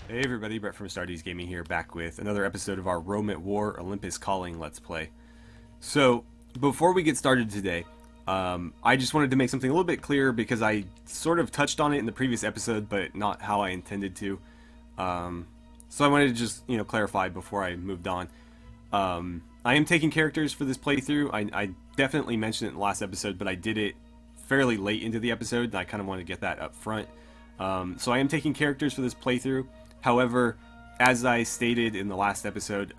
Hey everybody, Brett from AstartesGaming here, back with another episode of our Rome at War Olympus Calling Let's Play. So, before we get started today, I just wanted to make something a little bit clearer because I sort of touched on it in the previous episode, but not how I intended to. So I wanted to just, clarify before I moved on. I am taking characters for this playthrough. I definitely mentioned it in the last episode, but I did it fairly late into the episode, and I kind of want to get that up front. So I am taking characters for this playthrough. However, as I stated in the last episode,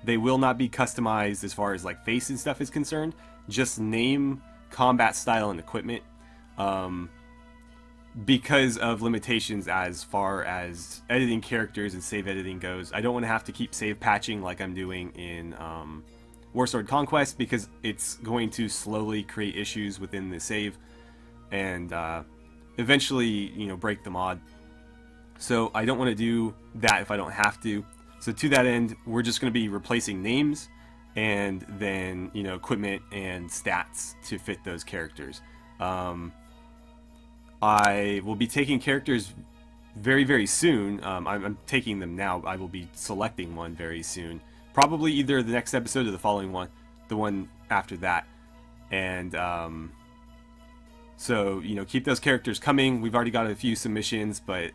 they will not be customized as far as like face and stuff is concerned. Just name, combat style, and equipment. Because of limitations as far as editing characters and save editing goes. I don't want to have to keep save patching like I'm doing in Warsword Conquest, because it's going to slowly create issues within the save and eventually, break the mod. So I don't want to do that if I don't have to. So to that end, we're just going to be replacing names and then, equipment and stats to fit those characters. I will be taking characters very, very soon. I'm taking them now. I will be selecting one very soon. Probably either the next episode or the following one. The one after that. And, so, keep those characters coming. We've already got a few submissions, but,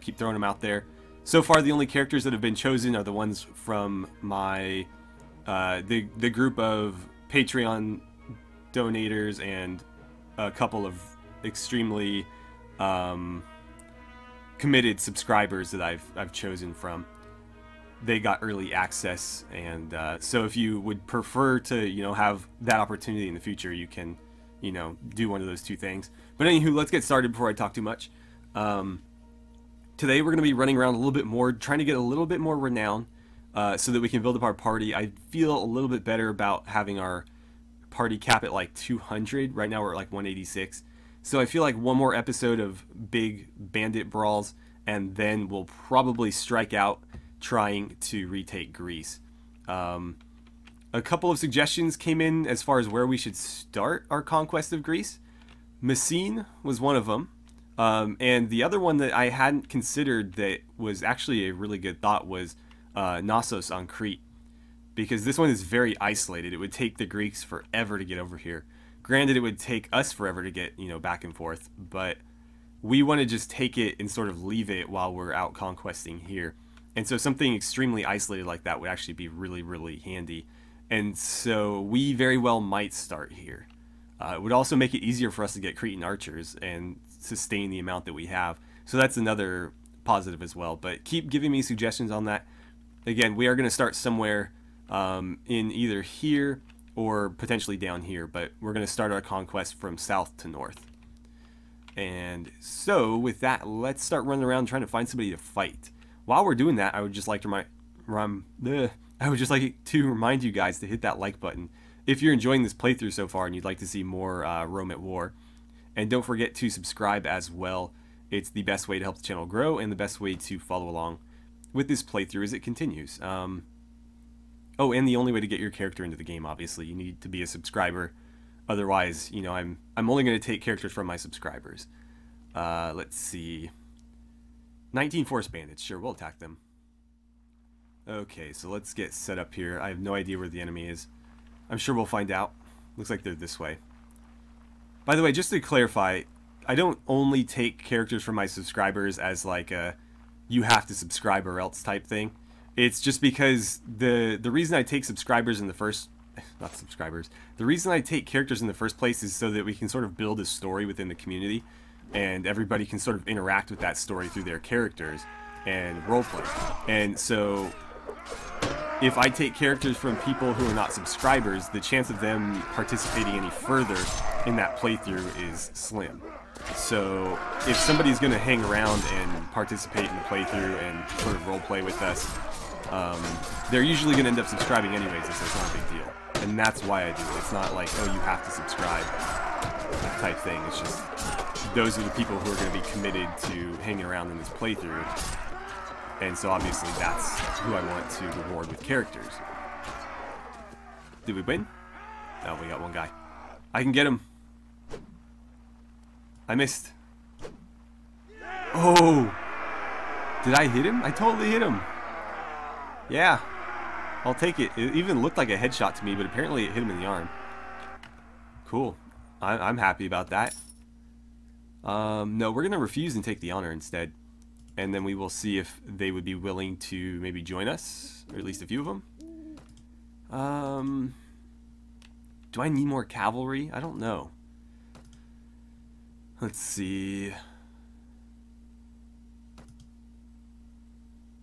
keep throwing them out there. So far, the only characters that have been chosen are the ones from my, the group of Patreon donators and a couple of extremely, committed subscribers that I've chosen from. They got early access, and, so if you would prefer to, have that opportunity in the future, you can, do one of those two things. But anywho, let's get started before I talk too much. Today we're going to be running around a little bit more, trying to get a little bit more renown, so that we can build up our party. I feel a little bit better about having our party cap at like 200. Right now we're at like 186. So I feel like one more episode of big bandit brawls, and then we'll probably strike out trying to retake Greece. A couple of suggestions came in as far as where we should start our conquest of Greece. Messene was one of them. And the other one that I hadn't considered that was actually a really good thought was Knossos on Crete. Because this one is very isolated. It would take the Greeks forever to get over here. Granted, it would take us forever to get, back and forth. But we want to just take it and sort of leave it while we're out conquesting here. And so something extremely isolated like that would actually be really, really handy. And so we very well might start here. It would also make it easier for us to get Cretan archers and sustain the amount that we have. So that's another positive as well. But keep giving me suggestions on that. Again, we are going to start somewhere in either here or potentially down here. But we're going to start our conquest from south to north. And so with that, let's start running around trying to find somebody to fight. While we're doing that, I would just like to remind you guys to hit that like button if you're enjoying this playthrough so far and you'd like to see more Rome at War. And don't forget to subscribe as well. It's the best way to help the channel grow and the best way to follow along with this playthrough as it continues. Oh, and the only way to get your character into the game, obviously, you need to be a subscriber. Otherwise, I'm only going to take characters from my subscribers. Let's see. 19 Force Bandits. Sure, we'll attack them. Okay, so let's get set up here. I have no idea where the enemy is. I'm sure we'll find out. Looks like they're this way. By the way, just to clarify, I don't only take characters from my subscribers as like a you have to subscribe or else type thing. It's just because the reason I take subscribers in the first... Not subscribers. The reason I take characters in the first place is so that we can sort of build a story within the community, and everybody can sort of interact with that story through their characters and roleplay. And so if I take characters from people who are not subscribers, the chance of them participating any further in that playthrough is slim. So if somebody's going to hang around and participate in the playthrough and sort of roleplay with us, they're usually going to end up subscribing anyways, so it's not a big deal. And that's why I do it. It's not like, oh, you have to subscribe type thing. It's just those are the people who are going to be committed to hanging around in this playthrough. And so obviously that's who I want to reward with characters. Did we win? No, we got one guy. I can get him. I missed. Oh! Did I hit him? I totally hit him. Yeah. I'll take it. It even looked like a headshot to me, but apparently it hit him in the arm. Cool. I'm happy about that. No, we're going to refuse and take the honor instead. And then we will see if they would be willing to maybe join us, or at least a few of them. Do I need more cavalry? I don't know. Let's see.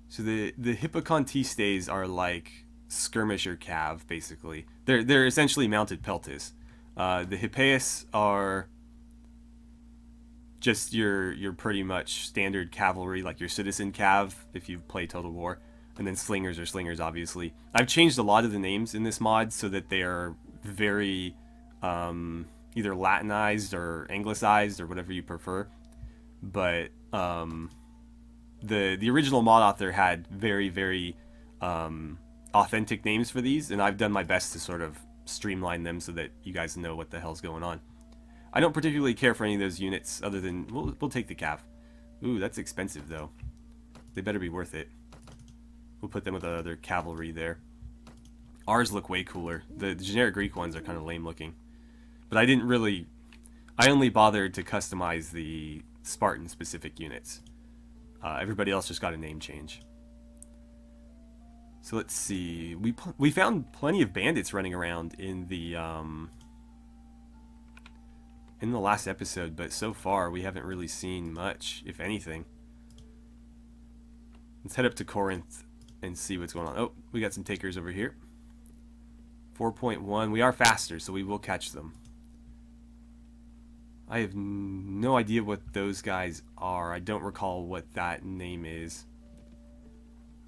So the Hippocontistes are like skirmisher cav, basically. They're essentially mounted peltas. The Hippeas are just your pretty much standard cavalry, like your citizen cav if you play Total War. And then slingers are slingers, obviously. I've changed a lot of the names in this mod so that they are very either Latinized or Anglicized or whatever you prefer. But the original mod author had very authentic names for these, and I've done my best to sort of streamline them so that you guys know what the hell's going on. I don't particularly care for any of those units other than we'll take the cav. Ooh, that's expensive though. They better be worth it. We'll put them with the other cavalry there. Ours look way cooler. The generic Greek ones are kind of lame looking. But I only bothered to customize the Spartan specific units. Everybody else just got a name change. So let's see. We found plenty of bandits running around in the last episode, but so far we haven't really seen much, if anything. Let's head up to Corinth and see what's going on. Oh, we got some takers over here. 4.1. We are faster, so we will catch them. I have no idea what those guys are. I don't recall what that name is.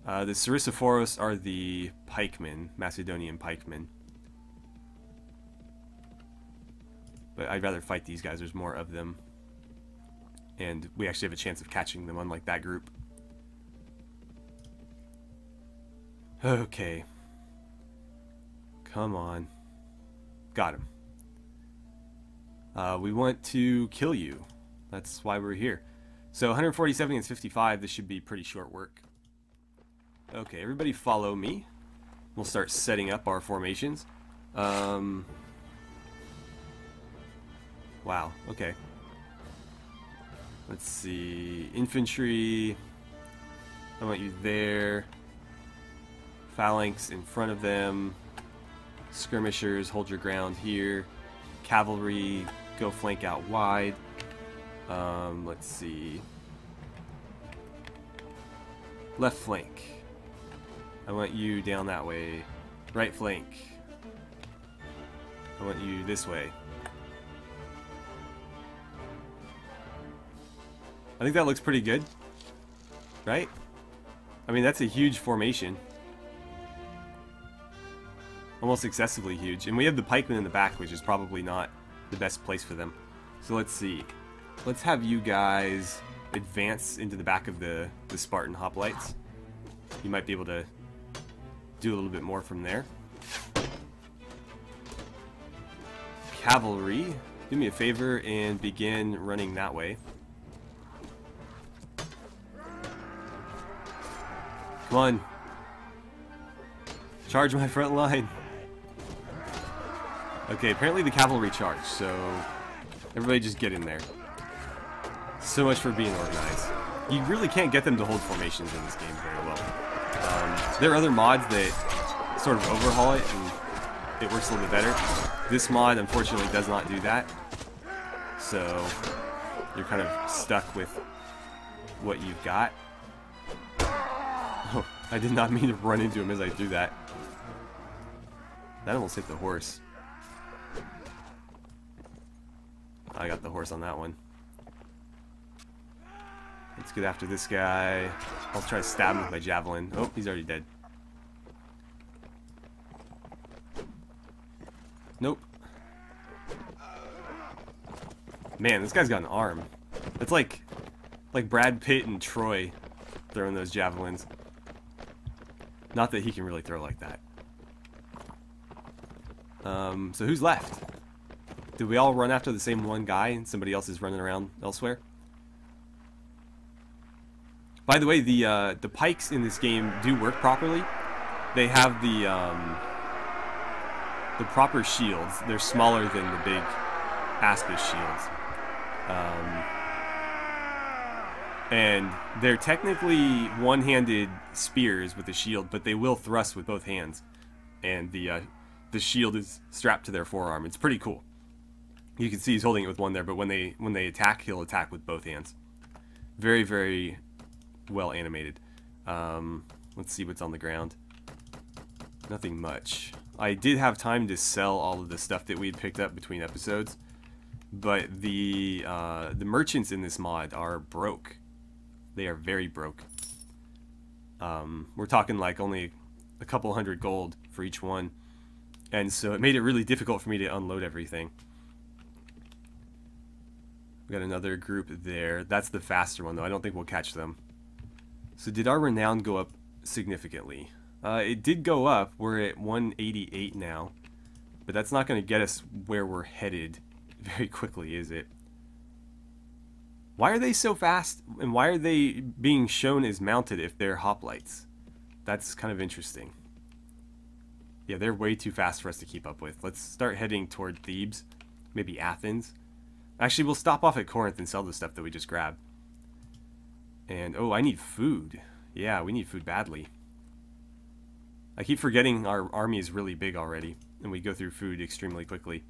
The Sarissophoros are the pikemen, Macedonian pikemen. But I'd rather fight these guys. There's more of them. And we actually have a chance of catching them, unlike that group. Okay. Come on. Got him. We want to kill you. That's why we're here. So 147 against 55. This should be pretty short work. Okay, everybody follow me. We'll start setting up our formations. Wow, okay. Let's see. Infantry. I want you there. Phalanx in front of them. Skirmishers, hold your ground here. Cavalry, go flank out wide. Let's see. Left flank. I want you down that way. Right flank. I want you this way. I think that looks pretty good. Right? I mean, that's a huge formation. Almost excessively huge. And we have the pikemen in the back, which is probably not the best place for them. So let's see. Let's have you guys advance into the back of the Spartan hoplites. You might be able to do a little bit more from there. Cavalry, do me a favor and begin running that way. Come on. Charge my front line. Okay, apparently the cavalry charged, so everybody just get in there. So much for being organized. You really can't get them to hold formations in this game very well. There are other mods that sort of overhaul it and it works a little bit better. This mod, unfortunately, does not do that. So you're kind of stuck with what you've got. Oh, I did not mean to run into him as I threw that. That almost hit the horse. I got the horse on that one. Let's get after this guy. I'll try to stab him with my javelin. Oh, he's already dead. Nope. Man, this guy's got an arm. It's like Brad Pitt and Troy throwing those javelins. Not that he can really throw like that. So who's left? Did we all run after the same one guy and somebody else is running around elsewhere? By the way, the pikes in this game do work properly. They have the proper shields. They're smaller than the big Aspis shields. And they're technically one-handed spears with a shield, but they will thrust with both hands. And the shield is strapped to their forearm. It's pretty cool. You can see he's holding it with one there, but when they attack, he'll attack with both hands. Very, very well animated. Let's see what's on the ground. Nothing much. I did have time to sell all of the stuff that we had picked up between episodes, but the merchants in this mod are broke. They are very broke. We're talking like only a couple hundred gold for each one, and so it made it really difficult for me to unload everything. We got another group there. That's the faster one, though. I don't think we'll catch them. So did our renown go up significantly? It did go up. We're at 188 now, but that's not going to get us where we're headed very quickly, is it? Why are they so fast, and why are they being shown as mounted if they're hoplites? That's kind of interesting. Yeah, they're way too fast for us to keep up with. Let's start heading toward Thebes, maybe Athens. Actually, we'll stop off at Corinth and sell the stuff that we just grabbed. And, oh, I need food. Yeah, we need food badly. I keep forgetting our army is really big already, and we go through food extremely quickly.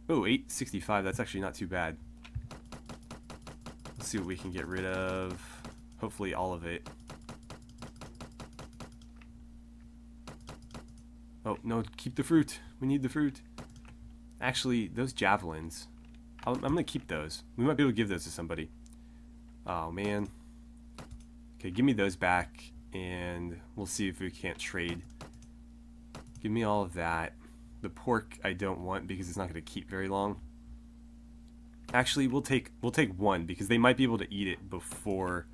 Oh, 865, that's actually not too bad. Let's see what we can get rid of. Hopefully all of it. Oh, no, keep the fruit. We need the fruit. Actually, those javelins, I'm going to keep those. We might be able to give those to somebody. Oh, man. Okay, give me those back, and we'll see if we can't trade. Give me all of that. The pork I don't want because it's not going to keep very long. Actually, we'll take one because they might be able to eat it before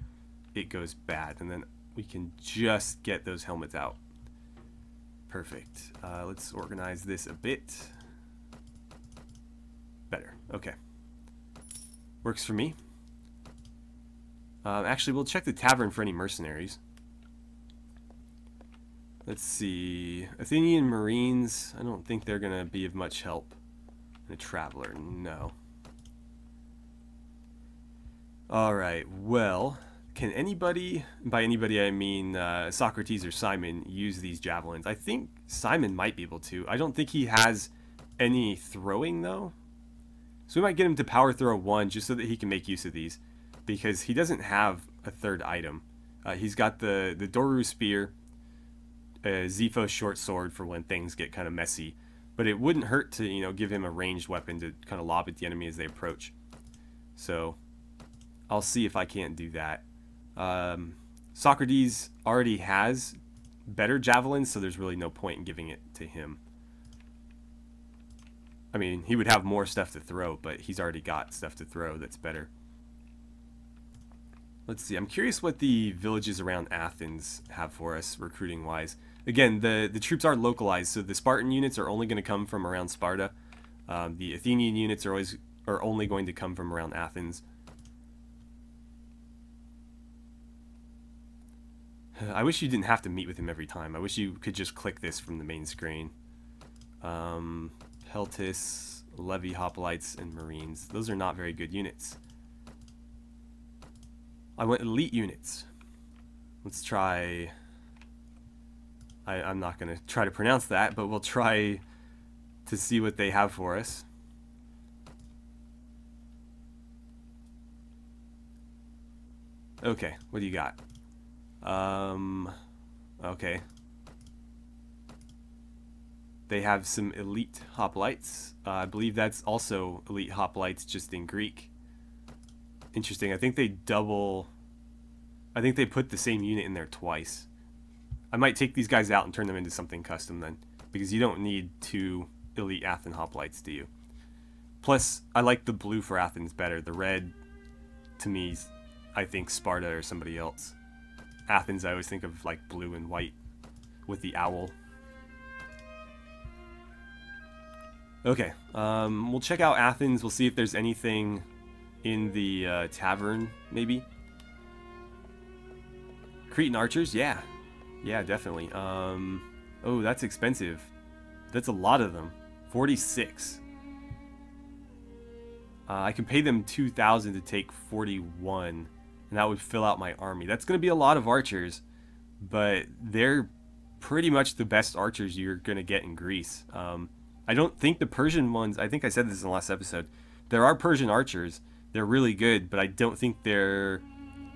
it goes bad, and then we can just get those helmets out. Perfect. Let's organize this a bit. Better. Okay. Works for me. Actually, we'll check the tavern for any mercenaries. Let's see. Athenian Marines, I don't think they're going to be of much help. And a traveler, no. Alright, well, can anybody, by anybody I mean Socrates or Simon, use these javelins? I think Simon might be able to. I don't think he has any throwing, though. So we might get him to power throw 1 just so that he can make use of these, because he doesn't have a third item. He's got the Doru spear, a Xephos short sword for when things get kind of messy, but it wouldn't hurt to, you know, give him a ranged weapon to kind of lob at the enemy as they approach. So I'll see if I can't do that. Socrates already has better javelins, so there's really no point in giving it to him. I mean, he would have more stuff to throw, but he's already got stuff to throw that's better. Let's see. I'm curious what the villages around Athens have for us, recruiting-wise. Again, the troops are localized, so the Spartan units are only going to come from around Sparta. The Athenian units are only going to come from around Athens. I wish you didn't have to meet with him every time. I wish you could just click this from the main screen. Peltis, Levy Hoplites, and Marines. Those are not very good units. I want elite units. Let's try... I'm not going to try to pronounce that, but we'll try to see what they have for us. Okay, what do you got? Okay. They have some elite hoplites. I believe that's also elite hoplites, just in Greek. Interesting. I think they put the same unit in there twice. I might take these guys out and turn them into something custom then, because you don't need 2 elite Athens hoplites, do you? Plus, I like the blue for Athens better. The red, to me, I think Sparta or somebody else. Athens, I always think of like blue and white with the owl. Okay, we'll check out Athens. We'll see if there's anything in the tavern, maybe. Cretan archers, yeah. Yeah, definitely. Oh, that's expensive. That's a lot of them. 46. I can pay them 2,000 to take 41, and that would fill out my army. That's going to be a lot of archers, but they're pretty much the best archers you're going to get in Greece. I don't think the Persian ones, I think I said this in the last episode, there are Persian archers. They're really good, but I don't think they're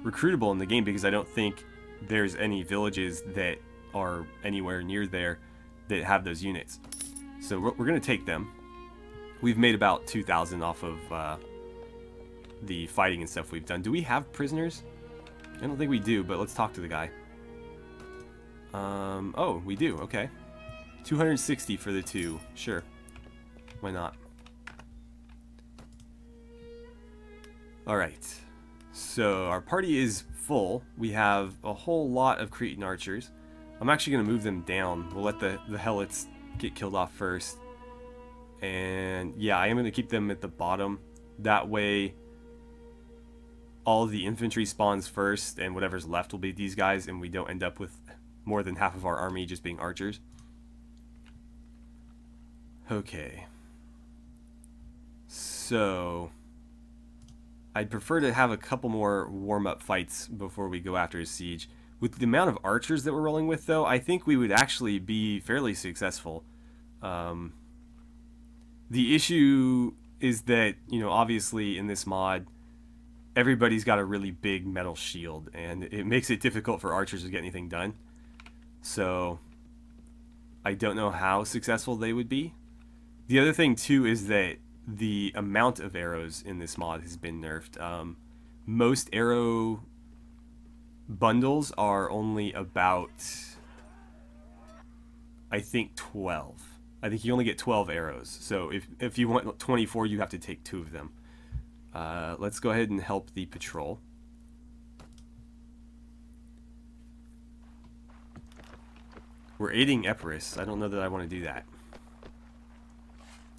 recruitable in the game because I don't think there's any villages that are anywhere near there that have those units. So we're going to take them. We've made about 2,000 off of the fighting and stuff we've done. Do we have prisoners? I don't think we do, but let's talk to the guy. Oh, we do. Okay. 260 for the 2. Sure. Why not? Alright. So our party is full. We have a whole lot of Cretan archers. I'm actually going to move them down. We'll let the helots get killed off first. And yeah, I am going to keep them at the bottom. That way, all of the infantry spawns first, and whatever's left will be these guys, and we don't end up with more than half of our army just being archers. Okay. So, I'd prefer to have a couple more warm-up fights before we go after a siege. With the amount of archers that we're rolling with, though, I think we would actually be fairly successful. The issue is that, you know, obviously in this mod, everybody's got a really big metal shield, and it makes it difficult for archers to get anything done. So, I don't know how successful they would be. The other thing, too, is that the amount of arrows in this mod has been nerfed. Most arrow bundles are only about, I think, 12. I think you only get 12 arrows. So if you want 24, you have to take 2 of them. Let's go ahead and help the patrol. We're aiding Epirus. I don't know that I want to do that.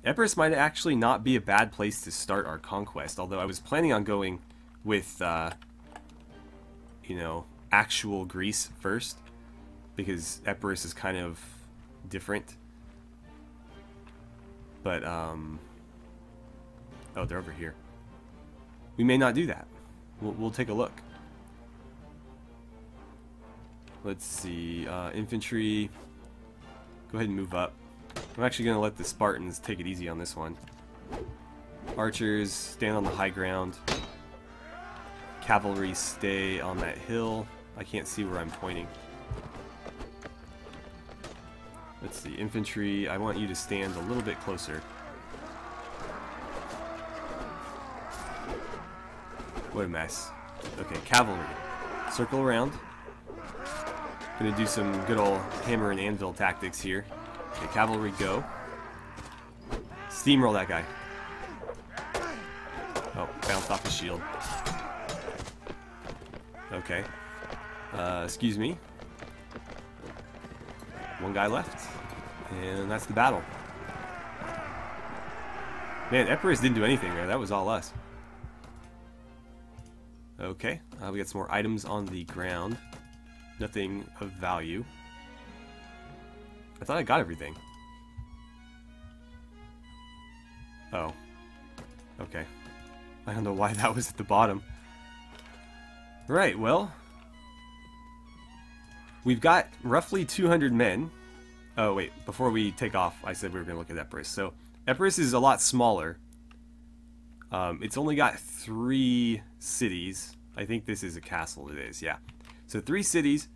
Epirus might actually not be a bad place to start our conquest, although I was planning on going with, you know, actual Greece first, because Epirus is kind of different. But, oh, they're over here. We may not do that. We'll take a look. Let's see, infantry, go ahead and move up. I'm actually going to let the Spartans take it easy on this one. Archers, stand on the high ground. Cavalry, stay on that hill. I can't see where I'm pointing. Let's see, infantry, I want you to stand a little bit closer. What a mess. Okay, cavalry. Circle around. Gonna do some good old hammer and anvil tactics here. Okay, cavalry, go. Steamroll that guy. Oh, bounced off the shield. Okay. Excuse me. One guy left. And that's the battle. Man, Epirus didn't do anything there. That was all us. Okay. We got some more items on the ground. Nothing of value. I thought I got everything. Oh. Okay. I don't know why that was at the bottom. Right, well. We've got roughly 200 men. Oh, wait. Before we take off, I said we were going to look at Epirus. So, Epirus is a lot smaller. It's only got 3 cities. I think this is a castle. It is, yeah. So 3 cities.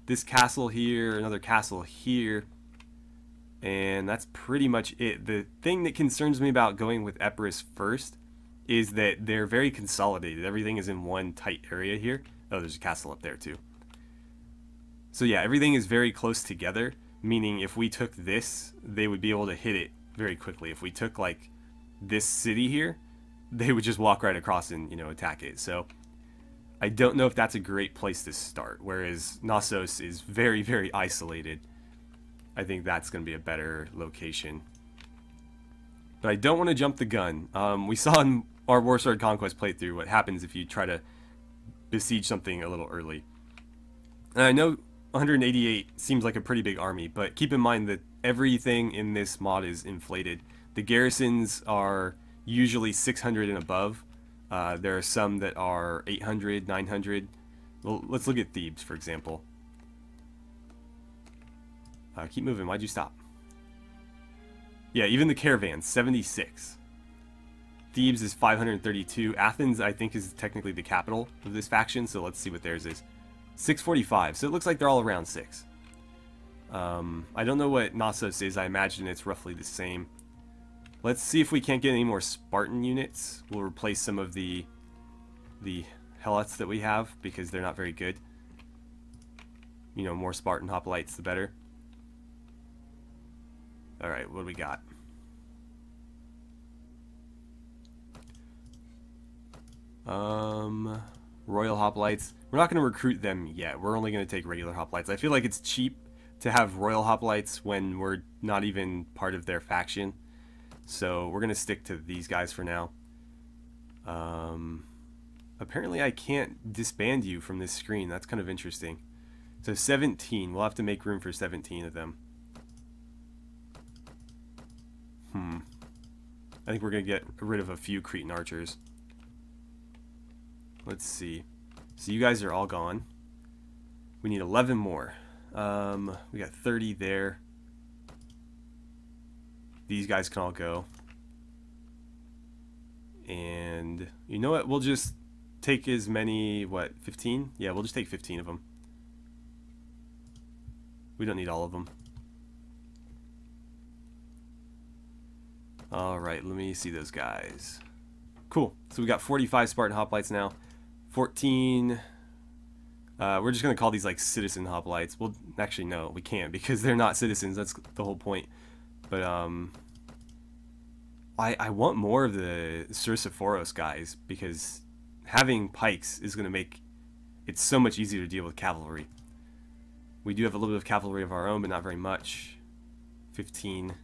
This castle here, another castle here. And that's pretty much it. The thing that concerns me about going with Epirus first is that they're very consolidated. Everything is in one tight area here. Oh, there's a castle up there too. So yeah, everything is very close together, meaning if we took this, they would be able to hit it very quickly. If we took like this city here, they would just walk right across and, you know, attack it. So I don't know if that's a great place to start, whereas Knossos is very, very isolated. I think that's going to be a better location. But I don't want to jump the gun. We saw in our Warsword Conquest playthrough what happens if you try to besiege something a little early. And I know 188 seems like a pretty big army, but keep in mind that everything in this mod is inflated. The garrisons are usually 600 and above. There are some that are 800, 900. Well, let's look at Thebes, for example. Keep moving. Why'd you stop? Yeah, even the caravans, 76. Thebes is 532. Athens, I think, is technically the capital of this faction, so let's see what theirs is. 645, so it looks like they're all around 6. I don't know what Knossos is. I imagine it's roughly the same. Let's see if we can't get any more Spartan units. We'll replace some of the Helots that we have, because they're not very good. You know, more Spartan hoplites, the better. Alright, what do we got? Royal hoplites. We're not going to recruit them yet. We're only going to take regular hoplites. I feel like it's cheap to have royal hoplites when we're not even part of their faction. So we're going to stick to these guys for now. Apparently I can't disband you from this screen. That's kind of interesting. So 17. We'll have to make room for 17 of them. I think we're going to get rid of a few Cretan archers. Let's see. So you guys are all gone. We need 11 more. We got 30 there. These guys can all go. And you know what? We'll just take as many, what, 15? Yeah, we'll just take 15 of them. We don't need all of them. Alright, let me see those guys. Cool. So we got 45 Spartan hoplites now. 14. We're just going to call these like citizen hoplites. Well, actually, no, we can't because they're not citizens. That's the whole point. But I want more of the Cercephoros guys because having pikes is going to make it so much easier to deal with cavalry. We do have a little bit of cavalry of our own, but not very much. 15.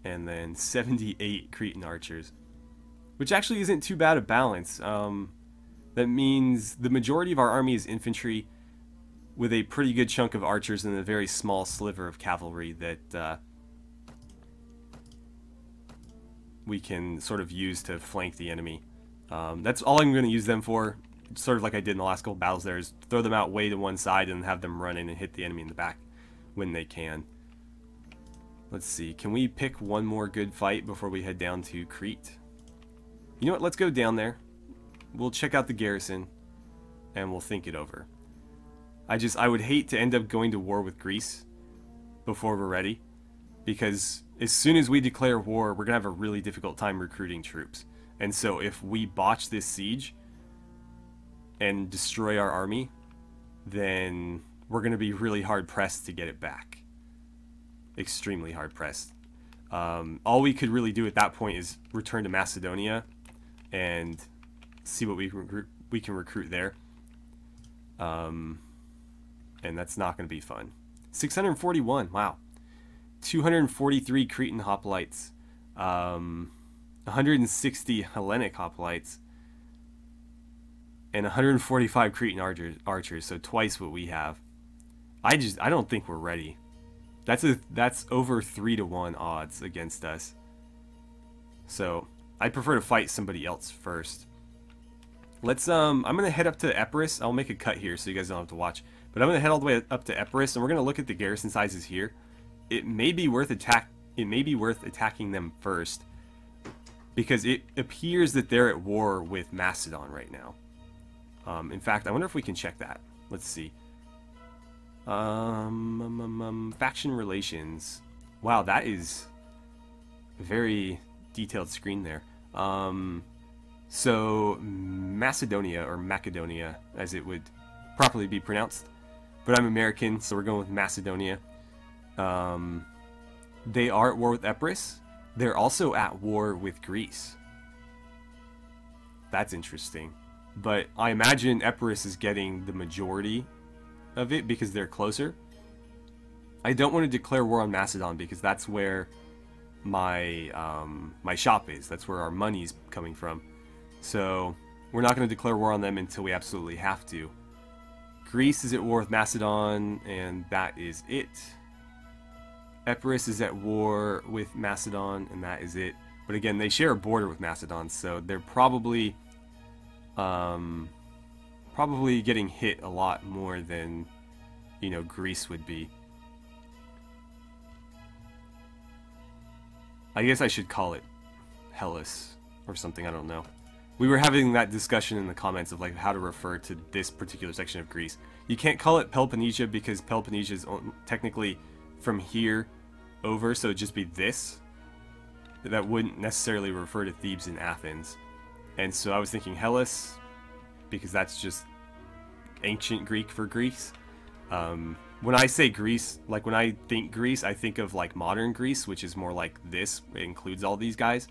And then 78 Cretan archers. Which actually isn't too bad a balance. That means the majority of our army is infantry with a pretty good chunk of archers and a very small sliver of cavalry that we can sort of use to flank the enemy. That's all I'm going to use them for, sort of like I did in the last couple battles there, is throw them out way to one side and have them run in and hit the enemy in the back when they can. Let's see, can we pick one more good fight before we head down to Crete? You know what, let's go down there. We'll check out the garrison, and we'll think it over. I would hate to end up going to war with Greece before we're ready, because as soon as we declare war, we're going to have a really difficult time recruiting troops. And so if we botch this siege and destroy our army, then we're going to be really hard-pressed to get it back. Extremely hard-pressed. All we could really do at that point is return to Macedonia and see what we can recruit there. And that's not going to be fun. 641, wow. 243 Cretan hoplites. 160 Hellenic hoplites. And 145 Cretan archers, so twice what we have. I don't think we're ready. That's over 3-to-1 odds against us. So I prefer to fight somebody else first. Let's I'm gonna head up to Epirus. I'll make a cut here so you guys don't have to watch. But I'm gonna head all the way up to Epirus, and we're gonna look at the garrison sizes here. It may be worth attacking them first, because it appears that they're at war with Macedon right now. In fact, I wonder if we can check that. Let's see. Faction relations. Wow, that is a very detailed screen there. So Macedonia, or Macedonia as it would properly be pronounced, but I'm American, so we're going with Macedonia. They are at war with Epirus. They're also at war with Greece. That's interesting. But I imagine Epirus is getting the majority of it because they're closer. I don't want to declare war on Macedon because that's where my my shop is. That's where our money's coming from. So we're not going to declare war on them until we absolutely have to. Greece is at war with Macedon, and that is it. Epirus is at war with Macedon, and that is it. But again, they share a border with Macedon, so they're probably getting hit a lot more than, you know, Greece would be. I guess I should call it Hellas or something, I don't know. We were having that discussion in the comments of like how to refer to this particular section of Greece. You can't call it Peloponnesia because Peloponnesia is technically from here over, so it'd just be this. That wouldn't necessarily refer to Thebes and Athens. And so I was thinking Hellas, because that's just ancient Greek for Greece. When I say Greece, like when I think Greece, I think of like modern Greece, which is more like this. It includes all these guys.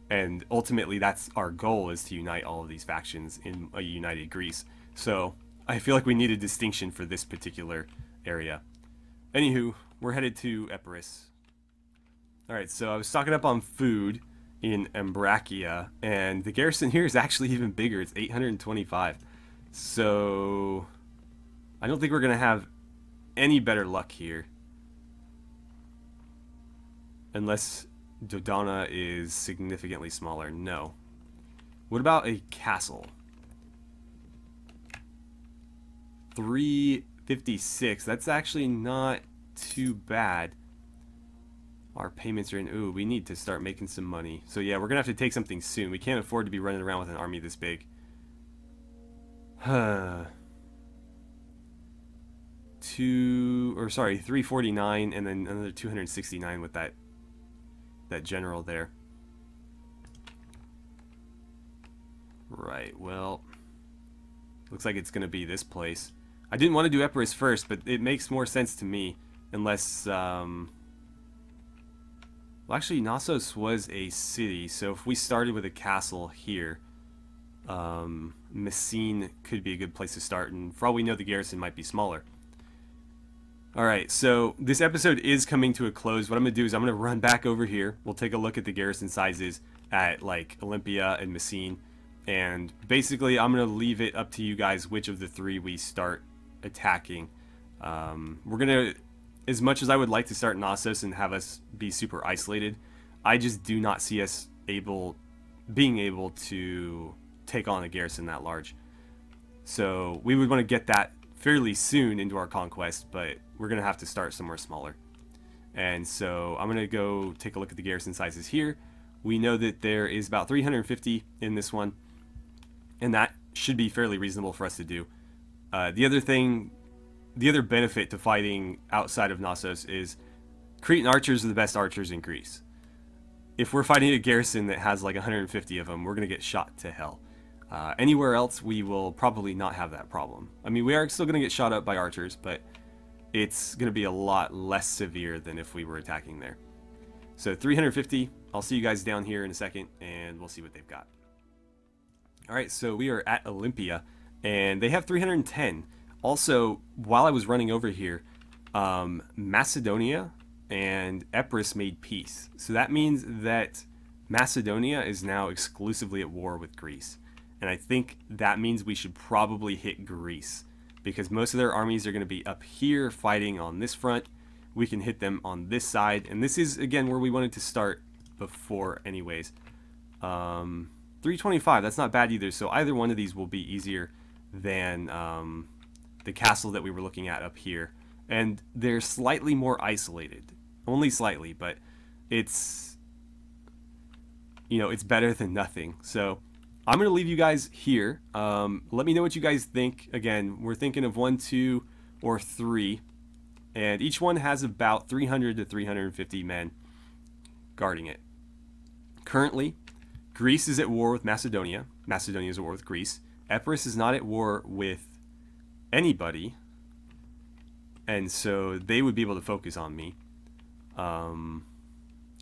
And ultimately that's our goal, is to unite all of these factions in a united Greece. So I feel like we need a distinction for this particular area. Anywho, we're headed to Epirus. Alright, so I was stocking up on food in Ambracia, and the garrison here is actually even bigger. It's 825. So I don't think we're going to have any better luck here. Unless Dodona is significantly smaller. No. What about a castle? 356. That's actually not too bad. Our payments are in. Ooh, we need to start making some money. So yeah, we're gonna have to take something soon. We can't afford to be running around with an army this big. Huh. 349, and then another 269 with that general there. Right, well, looks like it's gonna be this place. I didn't want to do Epirus first, but it makes more sense to me, unless well, actually Knossos was a city, so if we started with a castle here, Messene could be a good place to start, and for all we know the garrison might be smaller. Alright, so this episode is coming to a close. What I'm going to do is I'm going to run back over here. We'll take a look at the garrison sizes at like Olympia and Messene. And basically I'm going to leave it up to you guys which of the three we start attacking. We're going to, as much as I would like to start Knossos and have us be super isolated, I just do not see us being able to take on a garrison that large. So we would want to get that fairly soon into our conquest, but we're going to have to start somewhere smaller. And so I'm going to go take a look at the garrison sizes here. We know that there is about 350 in this one, and that should be fairly reasonable for us to do. The other benefit to fighting outside of Knossos is Cretan archers are the best archers in Greece. If we're fighting a garrison that has like 150 of them, we're going to get shot to hell. Anywhere else, we will probably not have that problem. I mean, we are still going to get shot up by archers, but it's going to be a lot less severe than if we were attacking there. So 350, I'll see you guys down here in a second, and we'll see what they've got. Alright, so we are at Olympia, and they have 310. Also, while I was running over here, Macedonia and Epirus made peace. So that means that Macedonia is now exclusively at war with Greece. And I think that means we should probably hit Greece, because most of their armies are going to be up here fighting on this front. We can hit them on this side, and this is again where we wanted to start before anyways. 325, that's not bad either, so either one of these will be easier than the castle that we were looking at up here. And they're slightly more isolated, only slightly, but it's, you know, it's better than nothing. So I'm going to leave you guys here. Let me know what you guys think. Again, we're thinking of 1, 2, or 3. And each one has about 300 to 350 men guarding it. Currently, Greece is at war with Macedonia. Macedonia is at war with Greece. Epirus is not at war with anybody. And so they would be able to focus on me. And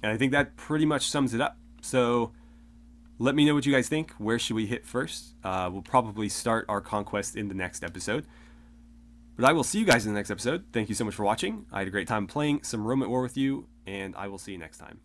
I think that pretty much sums it up. So let me know what you guys think. Where should we hit first? We'll probably start our conquest in the next episode. But I will see you guys in the next episode. Thank you so much for watching. I had a great time playing some Roman War with you, and I will see you next time.